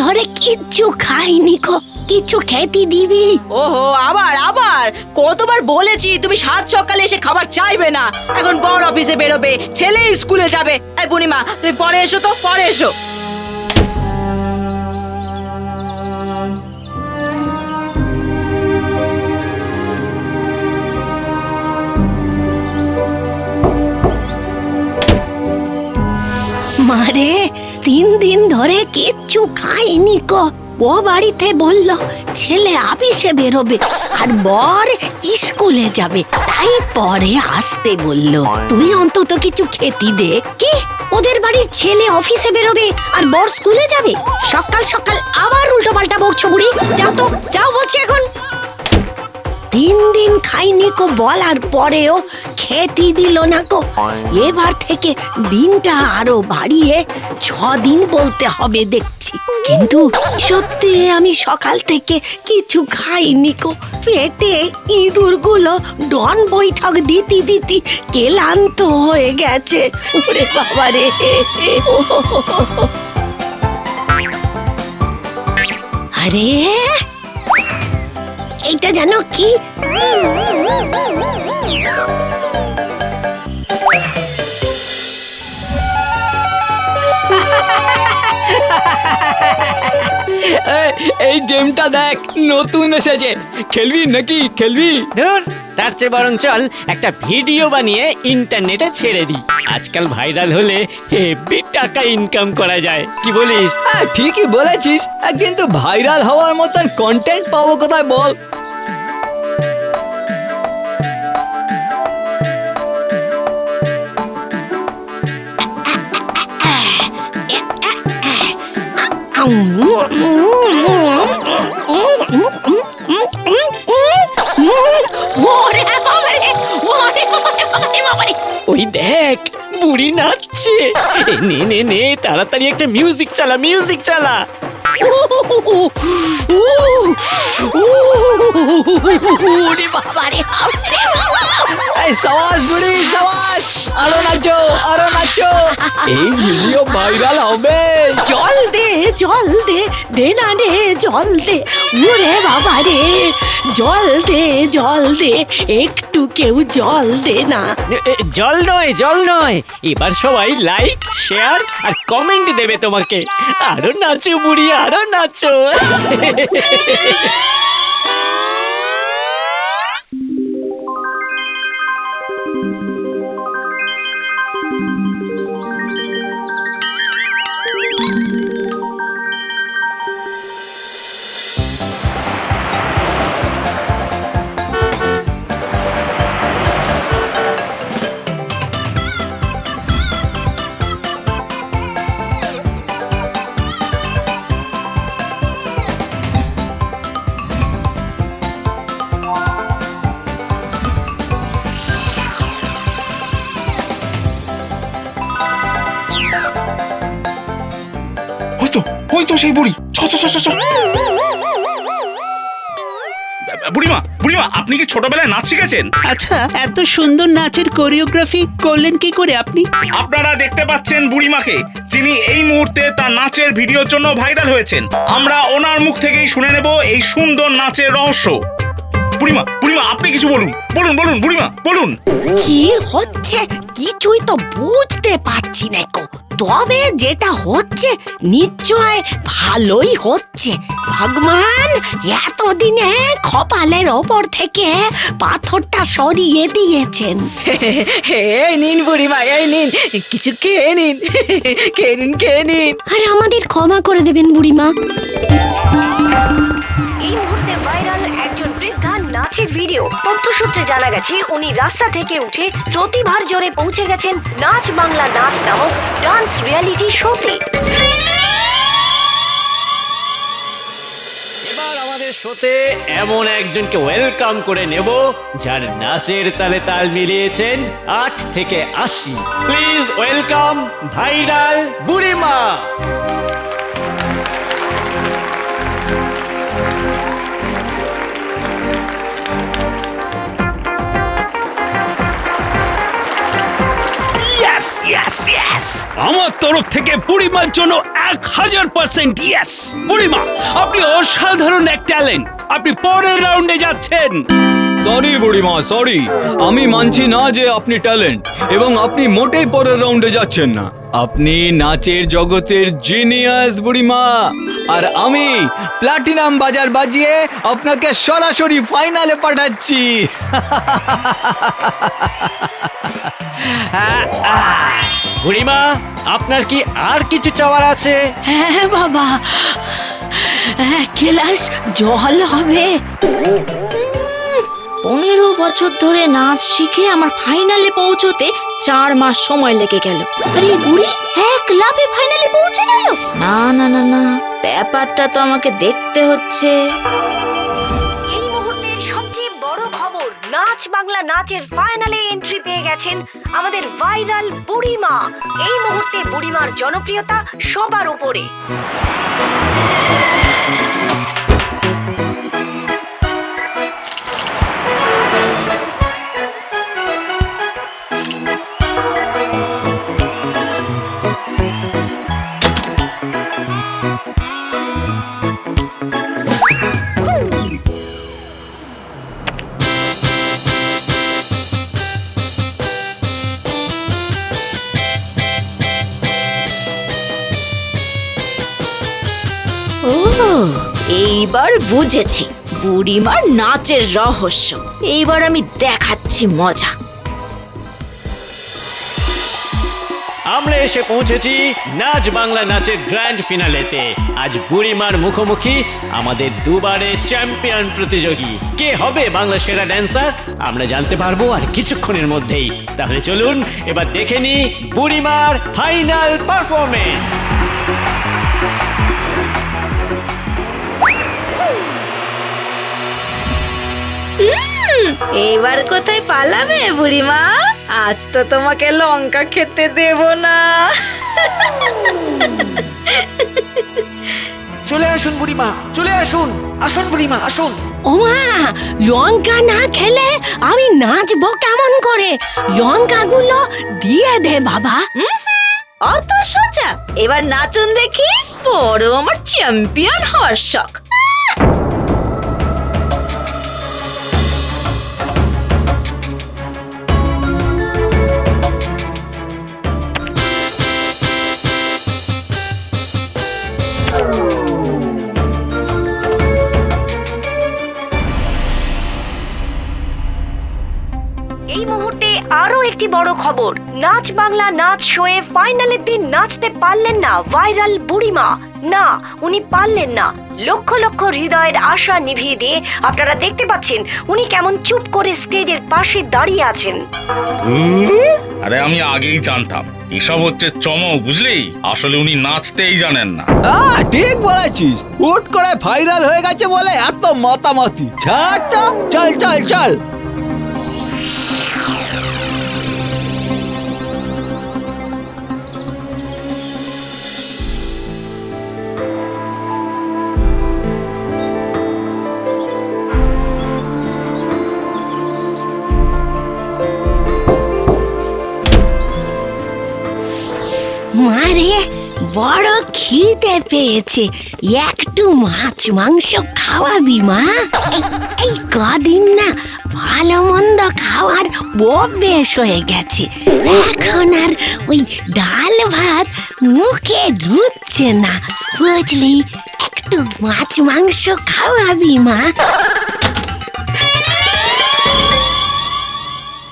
ধরে কিচ্ছু খাইনি গো, কিছু খেতে দিবি? ওহো, আবার আবার কতবার বলেছি তুমি সাত সকালে এসে খাবার চাইবে না। এখন বড় অফিসে বেরোবে, ছেলে স্কুলে যাবে। এই পূর্ণিমা, তুমি পরে এসো তো, পরে এসো। মারে 3 দিন ধরে কিচ্ছু খাইনি গো। ও বাড়িতে বলল ছেলে অফিসে বেরোবে আর বর স্কুলে যাবে, তাই পরে আসতে বলল। তুই অন্তত কিছু খেতে দে। কি, ওদের বাড়ির ছেলে অফিসে বেরোবে আর বর স্কুলে যাবে? সকাল সকাল আবার উল্টো পাল্টা বকছো বুড়ি। যাও তো, যাও বলছি এখন। 3 দিন খাইনি কো বলার পরেও খেতে দিল না কো। এবার থেকে দিনটা আরো বাড়িয়ে 6 দিন বলতে হবে দেখছি। কিন্তু সত্যি আমি সকাল থেকে কিছু খাইনি কো। পেটে ইঁদুরগুলো ডন বৈঠক দিতি দিতি ক্লান্ত হয়ে গেছে। ওরে বাবা রে! আরে এইটা জানো কি? এই গেমটা দেখ, নতুন এসেছে। খেলবি নাকি? খেলবি? ধুর, তার চেয়ে বরং চল একটা ভিডিও বানিয়ে ইন্টারনেটে ছেড়ে দিই। আজকাল ভাইরাল হলে হেভি টাকা ইনকাম করা যায়, কি বলিস? ঠিকই বলেছিস, কিন্তু ভাইরাল হওয়ার মতন কন্টেন্ট পাবো কোথায় বল? ওই দেখ, বুড়ি নাচছে। নে নে নে, তাড়াতাড়ি একটা মিউজিক চালা, মিউজিক চালা। সাবাস বুড়ি, সাবাস! আরো নাচো, আরো নাচো। এই ভিডিও ভাইরাল হবে। জল দে, জল দে, দে না রে, জল দে। ওরে বাবা রে, জল দে, জল দে, একটু কেউ জল দে না। জল নয়, জল নয়, এবার সবাই লাইক, শেয়ার আর কমেন্ট দেবে তোমাকে। আরো নাচো বুড়ি, আরো নাচো। ওই তো সেই বুড়ি। বুড়িমা, বুড়িমা, আপনি কি ছোটবেলায় নাচ শিখেছেন? আচ্ছা, এত সুন্দর নাচের কোরিওগ্রাফি করলেন কি করে আপনি? আপনারা দেখতে পাচ্ছেন বুড়িমাকে, যিনি এই মুহূর্তে তার নাচের ভিডিওর জন্য ভাইরাল হয়েছেন। আমরা ওনার মুখ থেকেই শুনে নেব এই সুন্দর নাচের রহস্য। বুড়িমা, বুড়িমা, আপনি কিছু বলুন, বলুন, বলুন বুড়িমা, বলুন। কি হচ্ছে কিছুই তো বুঝতে পারছি না কো। তবে যেটা হচ্ছে নিশ্চয় ভালোই হচ্ছে। ভগবান এতদিনে কপালের ওপর থেকে পাথরটা সরিয়ে দিয়েছেন। এই নিন বুড়িমা, এই নিন, কিছু খেয়ে নিন, খেয়ে নিন, খেয়ে নিন। আরে আমাদের ক্ষমা করে দেবেন বুড়িমা। এই মুহূর্তে ভাইরাল একজন বৃদ্ধা নাচের ভিডিও। তথ্যসূত্রে জানা গেছে উনি রাস্তা থেকে উঠে প্রতিভার জোরে পৌঁছে গেছেন নাচ বাংলা নাচ নামক ডান্স রিয়ালিটি শোতে। এবার আমাদের শোতে এমন একজনকে ওয়েলকাম করে নেব যার নাচের তালে তাল মিলিয়েছেন 8 থেকে 80। প্লিজ ওয়েলকাম ভাইরাল বুড়িমা। আমার তরফ থেকে বুড়িমার জন্য 1000% ইয়েস। বুড়িমা, আপনি অসাধারণ এক ট্যালেন্ট। আপনি পরের রাউন্ডে যাচ্ছেন। সরি বুড়িমা, সরি। আমি মানছি না যে আপনি ট্যালেন্ট, এবং আপনি মোটেই পরের রাউন্ডে যাচ্ছেন না। আপনি নাচের জগতের জিনিয়াস বুড়িমা, আর আমি প্লাটিনাম বাজার বাজিয়ে আপনাকে সরাসরি ফাইনালে পাঠাচ্ছি। বুড়িমা, আপনার কি আর কিছু চাওয়ার আছে? হ্যাঁ বাবা, 1 গ্লাস জল হবে। 15 বছর ধরে নাচ শিখে আমার ফাইনালে পৌঁছতে 4 মাস সময় লেগে গেল। আরে এই বুড়ি 1 লাফে ফাইনালে পৌঁছে গেল। না না না না, ব্যাপারটা তো আমাকে দেখতে হচ্ছে। এই মুহূর্তের সবচেয়ে বড় খবর, নাচ বাংলা নাচের ফাইনালে এন্ট্রি পেয়ে গেছেন আমাদের ভাইরাল বুড়িমা। এই মুহূর্তে বুড়িমার জনপ্রিয়তা সবার উপরে। ও, এইবার বুঝেছি বুড়িমার নাচের রহস্য। এইবার আমি দেখাচ্ছি মজা। আমরা এসে পৌঁছেছি নাচ বাংলা নাচের গ্র্যান্ড ফিনালেতে। আজ বুড়িমার মুখোমুখি আমাদের দুবারের চ্যাম্পিয়ন প্রতিযোগী। কে হবে বাংলা সেরা ড্যান্সার আমরা জানতে পারবো আর কিছুক্ষণের মধ্যেই। তাহলে চলুন এবার দেখে নি বুড়িমার ফাইনাল পারফরমেন্স। এবার কোথায় পালাবে বুড়িমা? আজ তো তোমাকে লঙ্কা খেতে দেব না। চলে আসুন বুড়িমা, চলে আসুন। আসুন বুড়িমা, আসুন। ওমা, লঙ্কা না খেলে আমি নাচবো কেমন করে? লঙ্কাগুলো দিয়ে দে বাবা। অত সোজা? এবার নাচুন দেখি। বড় আমার চ্যাম্পিয়ন হওয়ার শখ। এই মুহূর্তে আরো একটি বড় খবর, নাচ বাংলা নাচ শোয়ে ফাইনালের দিন নাচতে পারলেন না ভাইরাল বুড়িমা। না, উনি পারলেন না। লক্ষ লক্ষ হৃদয়ের আশা নিভিয়ে দিয়ে আপনারা দেখতে পাচ্ছেন উনি কেমন চুপ করে স্টেজের পাশে দাঁড়িয়ে আছেন। আরে আমি আগেই জানতাম এসব হচ্ছে চমক, বুঝলি? আসলে উনি নাচতেই জানেন না। ঠিক বলেছিস, হুট করে ভাইরাল হয়ে গেছে বলে এত মাতামাতি। ছাড় তো, চল চল চল। মারে, বড় খিদে পেয়েছে, একটু মাছ মাংস খাওয়াবি মা? এই কদিন না ভালো মন্দ খাওয়ার অভ্যেস হয়ে গেছে, এখন আর ওই ডাল ভাত মুখে রুচছে না, বুঝলি? একটু মাছ মাংস খাওয়াবি মা?